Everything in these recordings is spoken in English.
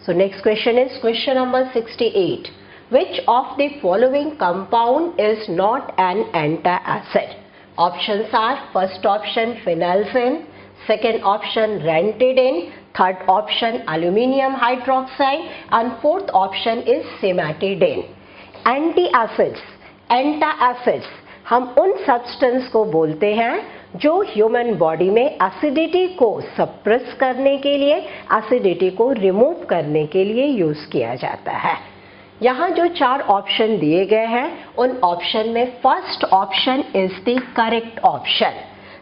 So next question is question number 68. Which of the following compound is not an antacid? Options are first option phenelzine, second option ranitidine, third option aluminium hydroxide and fourth option is cimetidine. Antacids, हम उन substance को बोलते हैं जो human body में acidity को suppress करने के लिए, एसिडिटी को रिमूव करने के लिए यूज किया जाता है। यहाँ जो 4 ऑप्शन दिए गए हैं उन ऑप्शन में first option is the correct option.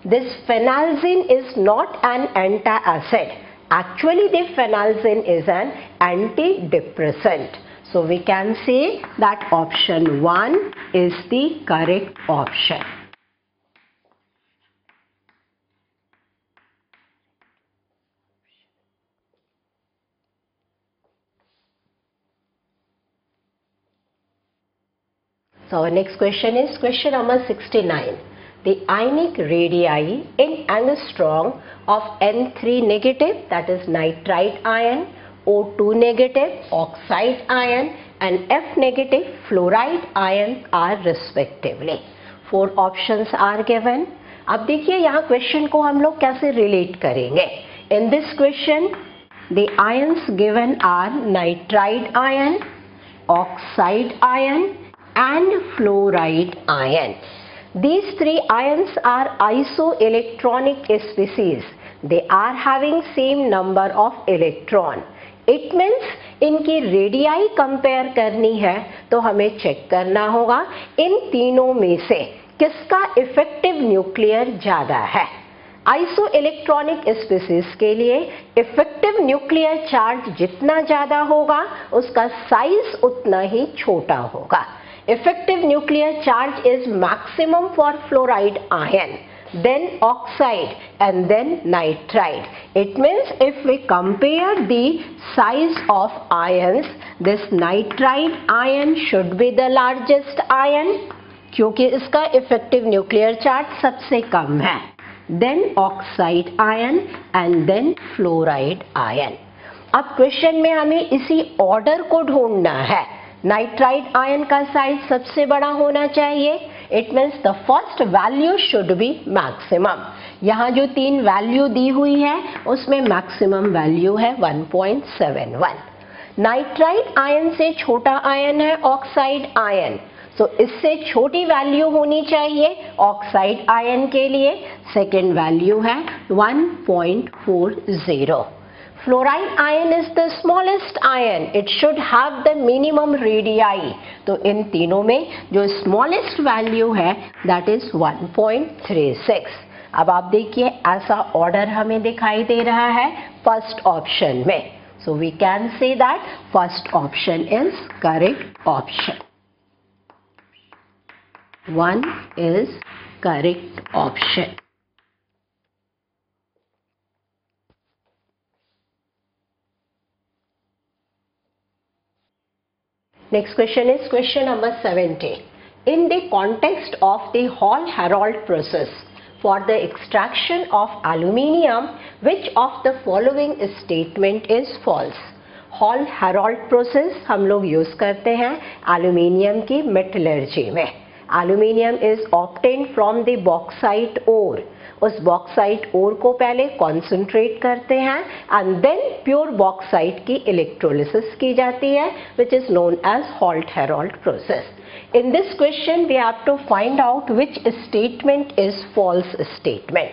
This phenelzine is not an antacid. Actually the phenelzine is an antidepressant. So we can say that option 1 is the correct option. So our next question is question number 69. The ionic radii in angstrom of N3 negative, that is nitride ion, O2 negative oxide ion and F negative fluoride ion are respectively. 4 options are given. अब देखिए यहाँ question को हम लोग कैसे relate करेंगे। In this question the ions given are nitride ion, oxide ion and fluoride ion. These 3 ions are isoelectronic species. They are having same number of electron. It means इनकी radii compare करनी है तो हमें check करना होगा इन तीनों में से किसका इफेक्टिव न्यूक्लियर ज़्यादा है। आइसो इलेक्ट्रॉनिक स्पीसीज के लिए इफेक्टिव न्यूक्लियर चार्ज जितना ज़्यादा होगा उसका साइज उतना ही छोटा होगा। Effective nuclear charge is maximum for fluoride ion, then oxide and then nitride. It means if we compare the size of ions, this nitride ion should be the largest ion क्योंकि इसका effective nuclear charge सबसे कम है, then oxide ion and then fluoride ion. अब question में हमें इसी order को ढूंढना है। नाइट्राइड आयन का साइज सबसे बड़ा होना चाहिए। It means the first value should be maximum. यहाँ जो 3 वैल्यू दी हुई है उसमें मैक्सिमम वैल्यू है 1.71। नाइट्राइड आयन से छोटा आयन है ऑक्साइड आयन, तो इससे छोटी वैल्यू होनी चाहिए ऑक्साइड आयन के लिए। सेकेंड वैल्यू है 1.40। Fluoride ion is the smallest ion. It should have the minimum radii. तो इन तीनों में जो smallest value है that is 1.36. अब आप देखिए ऐसा ऑर्डर हमें दिखाई दे रहा है फर्स्ट ऑप्शन में. So we can say that first option is correct option. 1 is correct option. Next question is question number 70. In the context of the Hall-Héroult process for the extraction of aluminium, which of the following statement is false? Hall-Héroult process हम लोग use करते हैं aluminium की metallurgy में. Aluminium is obtained from the bauxite ore. उस bauxite ore को पहले concentrate करते हैं एंड देन प्योर बॉक्साइट की इलेक्ट्रोलिसिस की जाती है which is known as Hall-Héroult process. In this question we have to find out which statement is false statement.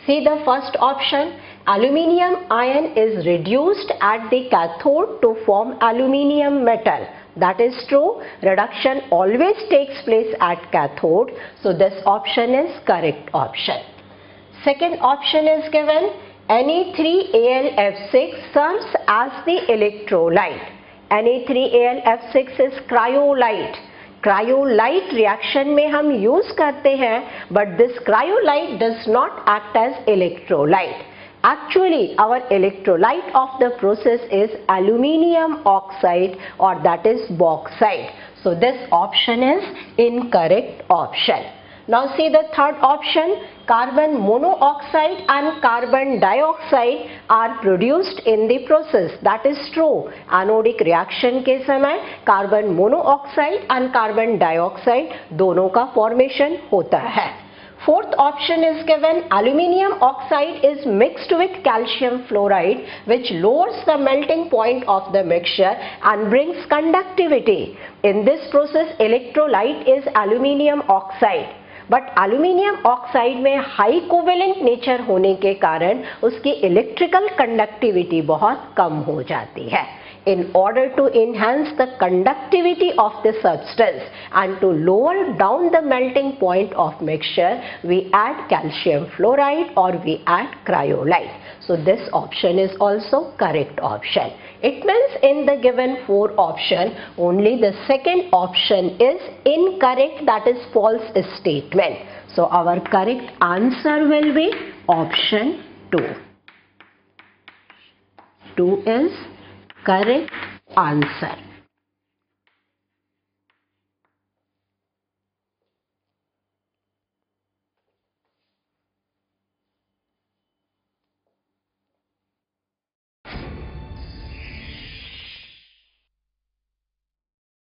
See the first option, aluminium ion is reduced at the cathode to form aluminium metal. That is true. Reduction always takes place at cathode. So this option is correct option. Second option is given, Na3Al(F6) serves as the electrolyte. Na3Al(F6) is cryolite. Cryolite reaction में हम use करते हैं, but this cryolite does not act as electrolyte. Actually, our electrolyte of the process is aluminium oxide or that is bauxite. So this option is incorrect option. Now see the third option, carbon monoxide and carbon dioxide are produced in the process. That is true. Anodic reaction के समय carbon monoxide and carbon dioxide दोनों का formation होता है. Fourth option is given, aluminium oxide is mixed with calcium fluoride which lowers the melting point of the mixture and brings conductivity. In this process electrolyte is aluminium oxide. But aluminium oxide में high covalent nature होने के कारण उसकी electrical conductivity बहुत कम हो जाती है. In order to enhance the conductivity of the substance and to lower down the melting point of mixture, we add calcium fluoride or we add cryolite. So this option is also correct option. It means in the given 4 option, only the second option is incorrect, that is false statement. So our correct answer will be option 2. 2 is correct answer.